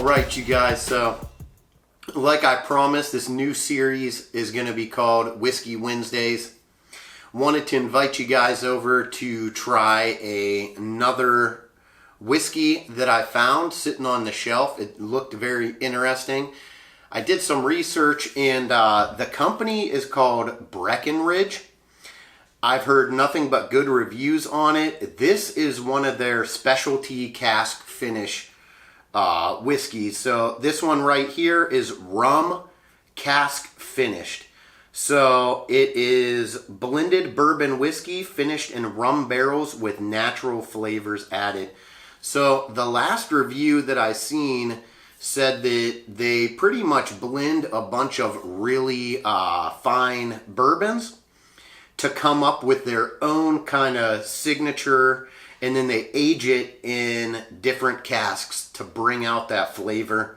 Alright, you guys, so like I promised, this new series is going to be called Whiskey Wednesdays. Wanted to invite you guys over to try another whiskey that I found sitting on the shelf. It looked very interesting. I did some research, and the company is called Breckenridge. I've heard nothing but good reviews on it. This is one of their specialty cask finish whiskeys. So this one right here is rum cask finished. So it is blended bourbon whiskey finished in rum barrels with natural flavors added. So the last review that I seen said that they pretty much blend a bunch of really fine bourbons to come up with their own kind of signature, and then they age it in different casks to bring out that flavor.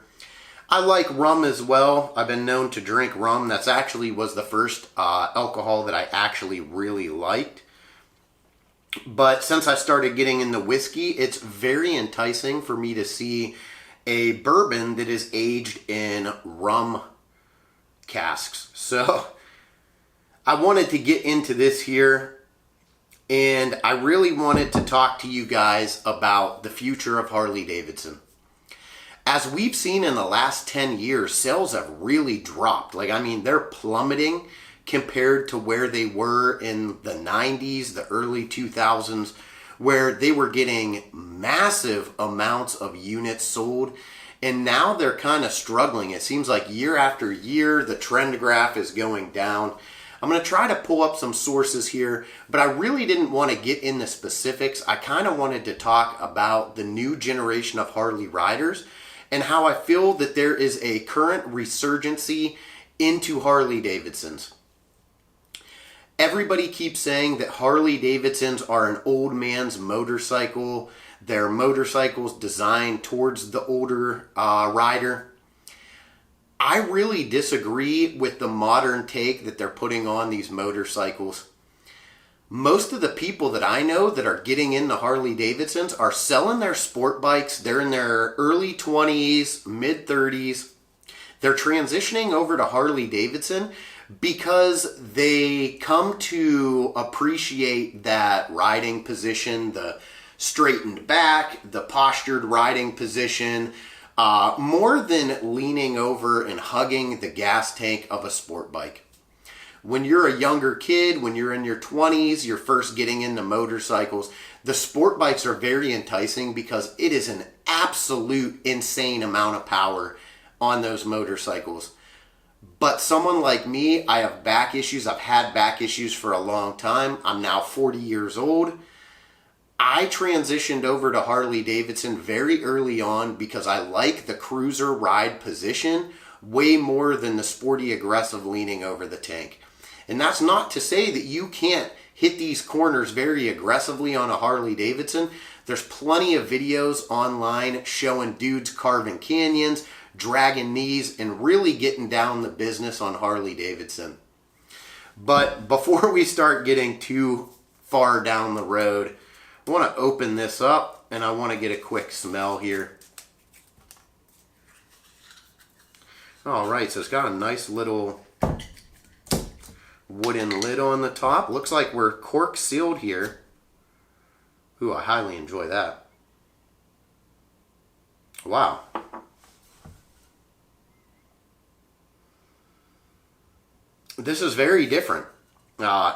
I like rum as well. I've been known to drink rum. That's actually was the first alcohol that I actually really liked. But since I started getting into whiskey, it's very enticing for me to see a bourbon that is aged in rum casks. So I wanted to get into this here, and I really wanted to talk to you guys about the future of Harley Davidson. As we've seen in the last 10 years, sales have really dropped. They're plummeting compared to where they were in the 90s, the early 2000s, where they were getting massive amounts of units sold. And now they're kind of struggling. It seems like year after year, the trend graph is going down. I'm going to try to pull up some sources here, but I really didn't want to get into specifics. I kind of wanted to talk about the new generation of Harley riders and how I feel that there is a current resurgency into Harley Davidsons. Everybody keeps saying that Harley Davidsons are an old man's motorcycle. They're motorcycles designed towards the older rider. I really disagree with the modern take that they're putting on these motorcycles. Most of the people that I know that are getting into Harley Davidsons are selling their sport bikes. They're in their early 20s, mid 30s. They're transitioning over to Harley Davidson because they come to appreciate that riding position, the straightened back, the postured riding position, more than leaning over and hugging the gas tank of a sport bike. When you're a younger kid, when you're in your 20s, you're first getting into motorcycles, the sport bikes are very enticing because it is an absolute insane amount of power on those motorcycles. But someone like me, I have back issues. I've had back issues for a long time. I'm now 40 years old. I transitioned over to Harley Davidson very early on because I like the cruiser ride position way more than the sporty aggressive leaning over the tank. And that's not to say that you can't hit these corners very aggressively on a Harley Davidson. There's plenty of videos online showing dudes carving canyons, dragging knees, and really getting down the business on Harley Davidson. But before we start getting too far down the road, I want to open this up and I want to get a quick smell here. Alright, so it's got a nice little wooden lid on the top. Looks like we're cork sealed here. Ooh, I highly enjoy that. Wow. This is very different.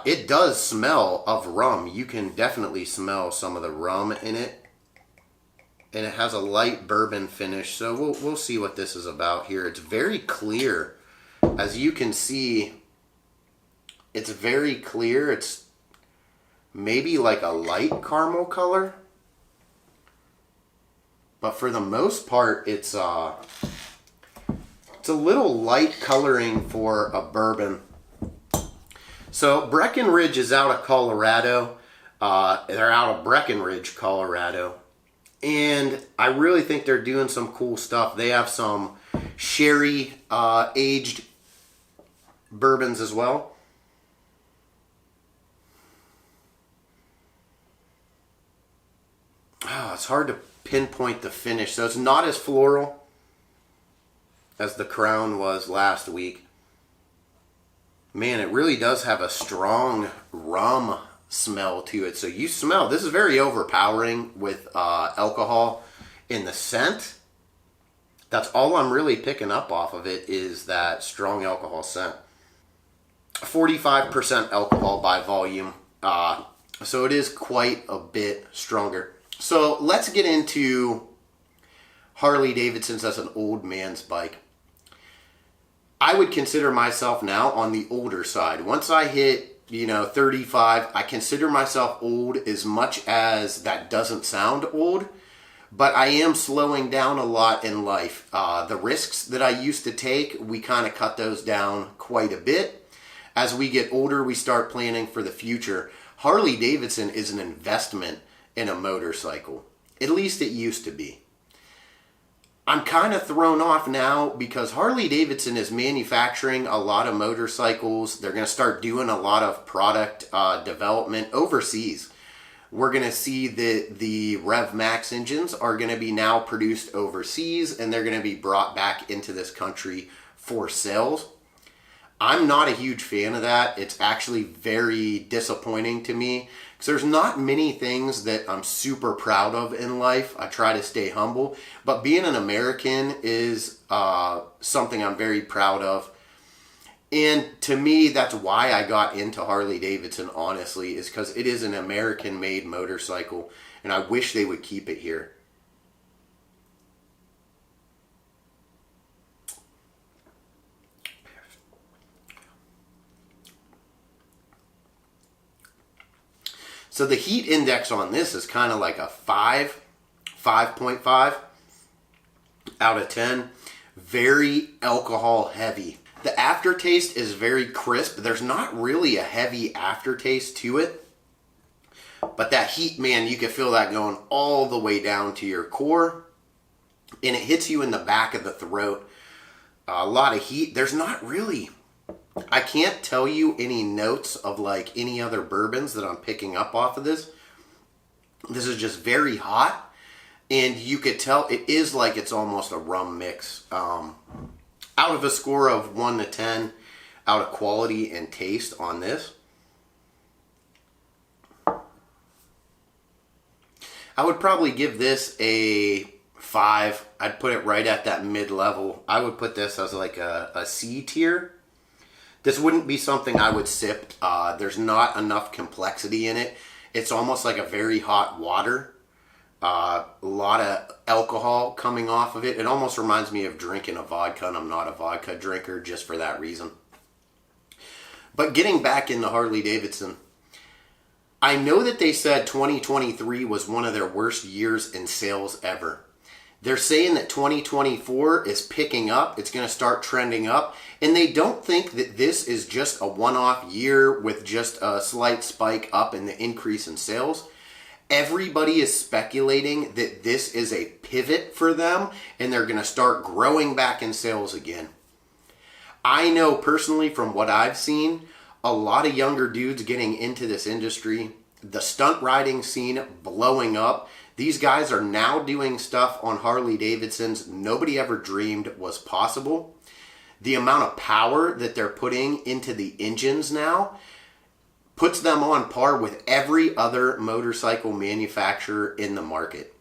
It does smell of rum. You can definitely smell some of the rum in it. And it has a light bourbon finish. So we'll see what this is about here. It's very clear. As you can see, it's very clear. It's maybe like a light caramel color. But for the most part, it's a little light coloring for a bourbon. So Breckenridge is out of Colorado. They're out of Breckenridge, Colorado. And I really think they're doing some cool stuff. They have some sherry aged bourbons as well. Oh, it's hard to pinpoint the finish. So it's not as floral. as the Crown was last week. Man, it really does have a strong rum smell to it. So you smell, this is very overpowering with alcohol in the scent. That's all I'm really picking up off of it is that strong alcohol scent. 45% alcohol by volume. So it is quite a bit stronger. So let's get into Harley Davidson's as an old man's bike. I would consider myself now on the older side. Once I hit, 35, I consider myself old, as much as that doesn't sound old. But I am slowing down a lot in life. The risks that I used to take, we kind of cut those down quite a bit. As we get older, we start planning for the future. Harley Davidson is an investment in a motorcycle. At least it used to be. I'm kind of thrown off now because Harley Davidson is manufacturing a lot of motorcycles. They're going to start doing a lot of product development overseas. We're going to see that the Revmax engines are going to be now produced overseas, and they're going to be brought back into this country for sales. I'm not a huge fan of that. It's actually very disappointing to me because there's not many things that I'm super proud of in life. I try to stay humble, but being an American is something I'm very proud of. And to me, that's why I got into Harley Davidson, honestly, is because it is an American-made motorcycle, and I wish they would keep it here. So the heat index on this is kind of like a 5.5 out of 10. Very alcohol heavy. The aftertaste is very crisp. There's not really a heavy aftertaste to it. But that heat, man, you can feel that going all the way down to your core. And it hits you in the back of the throat. A lot of heat. There's not really... I can't tell you any notes of like any other bourbons that I'm picking up off of this. This is just very hot. And you could tell it is like it's almost a rum mix. Out of a score of 1 to 10, out of quality and taste on this, I would probably give this a 5. I'd put it right at that mid-level. I would put this as like a C tier. This wouldn't be something I would sip. There's not enough complexity in it. It's almost like a very hot water. A lot of alcohol coming off of it. It almost reminds me of drinking a vodka, and I'm not a vodka drinker just for that reason. But getting back into Harley Davidson, I know that they said 2023 was one of their worst years in sales ever. They're saying that 2024 is picking up. It's going to start trending up. And they don't think that this is just a one-off year with just a slight spike up in the increase in sales. Everybody is speculating that this is a pivot for them and they're going to start growing back in sales again. I know personally from what I've seen, a lot of younger dudes getting into this industry, the stunt riding scene blowing up. These guys are now doing stuff on Harley Davidsons nobody ever dreamed was possible. The amount of power that they're putting into the engines now puts them on par with every other motorcycle manufacturer in the market.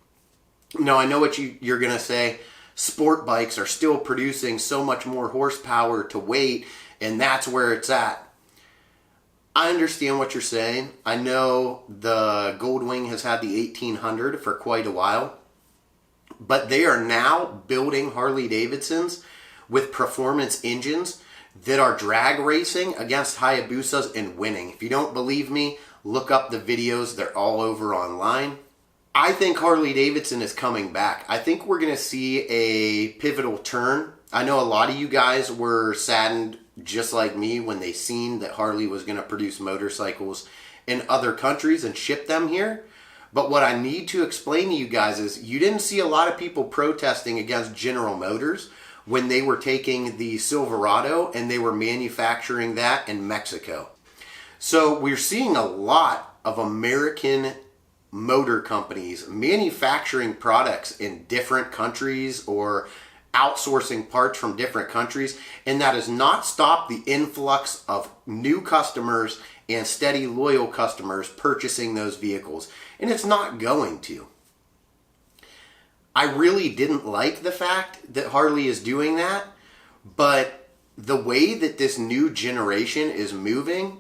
Now, I know what you're going to say. Sport bikes are still producing so much more horsepower to weight, and that's where it's at. I understand what you're saying. I know the Goldwing has had the 1800 for quite a while, but they are now building Harley Davidsons with performance engines that are drag racing against Hayabusas and winning. If you don't believe me, look up the videos. They're all over online. I think Harley Davidson is coming back. I think we're going to see a pivotal turn. I know a lot of you guys were saddened just like me when they seen that Harley was going to produce motorcycles in other countries and ship them here. But what I need to explain to you guys is you didn't see a lot of people protesting against General Motors when they were taking the Silverado and they were manufacturing that in Mexico. So we're seeing a lot of American motor companies manufacturing products in different countries or outsourcing parts from different countries, and that has not stopped the influx of new customers and steady, loyal customers purchasing those vehicles. And it's not going to. I really didn't like the fact that Harley is doing that, but the way that this new generation is moving,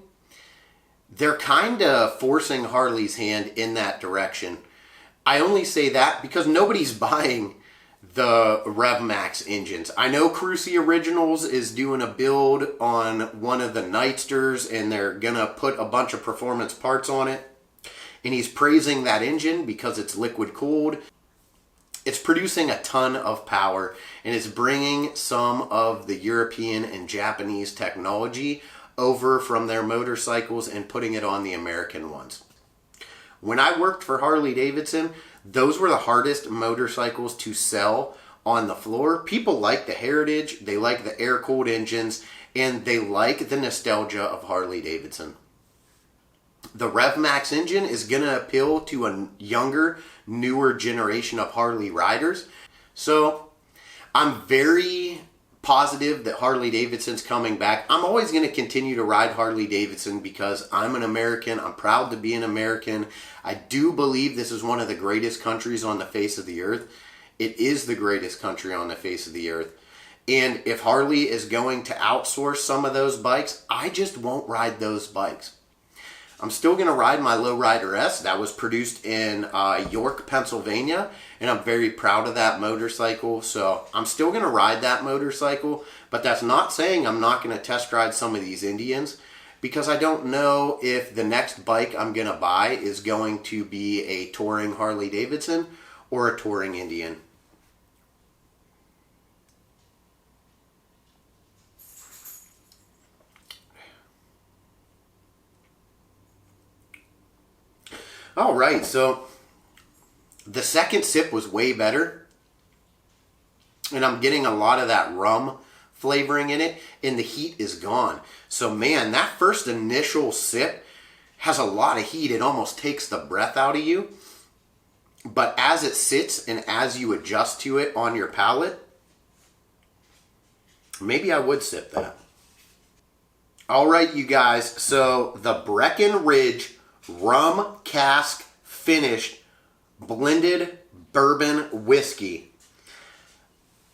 they're kind of forcing Harley's hand in that direction. I only say that because nobody's buying the Revmax engines. I know Cruci Originals is doing a build on one of the Nightsters, and they're gonna put a bunch of performance parts on it. And he's praising that engine because it's liquid cooled. It's producing a ton of power, and it's bringing some of the European and Japanese technology over from their motorcycles and putting it on the American ones. When I worked for Harley Davidson, those were the hardest motorcycles to sell on the floor. People like the heritage, they like the air-cooled engines, and they like the nostalgia of Harley Davidson. The Revmax engine is going to appeal to a younger, newer generation of Harley riders. So I'm very positive that Harley Davidson's coming back. I'm always going to continue to ride Harley Davidson because I'm an American. I'm proud to be an American. I do believe this is one of the greatest countries on the face of the earth. It is the greatest country on the face of the earth. And if Harley is going to outsource some of those bikes, I just won't ride those bikes. I'm still going to ride my Lowrider S that was produced in York, Pennsylvania, and I'm very proud of that motorcycle. So I'm still going to ride that motorcycle, but that's not saying I'm not going to test ride some of these Indians, because I don't know if the next bike I'm going to buy is going to be a touring Harley Davidson or a touring Indian. All right, so the second sip was way better, and I'm getting a lot of that rum flavoring in it, and the heat is gone. So man, that first initial sip has a lot of heat. It almost takes the breath out of you. But as it sits and as you adjust to it on your palate, maybe I would sip that. All right, you guys, so the Breckenridge rum cask finished blended bourbon whiskey.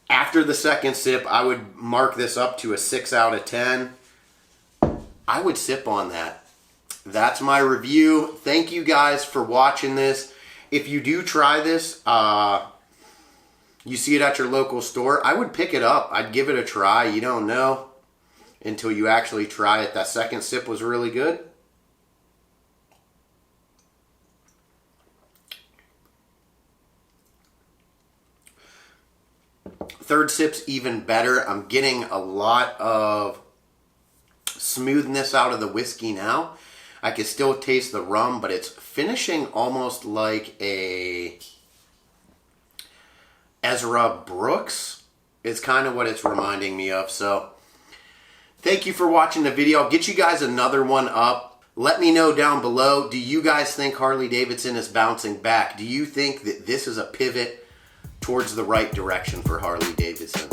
After the second sip, I would mark this up to a 6 out of 10. I would sip on that. That's my review. Thank you guys for watching this. If you do try this, you see it at your local store, I would pick it up. I'd give it a try. You don't know until you actually try it. That second sip was really good. Third sip's even better. I'm getting a lot of smoothness out of the whiskey now. I can still taste the rum, but it's finishing almost like a Ezra Brooks. It's kind of what it's reminding me of. So thank you for watching the video. I'll get you guys another one up. Let me know down below, do you guys think Harley Davidson is bouncing back? Do you think that this is a pivot towards the right direction for Harley Davidson?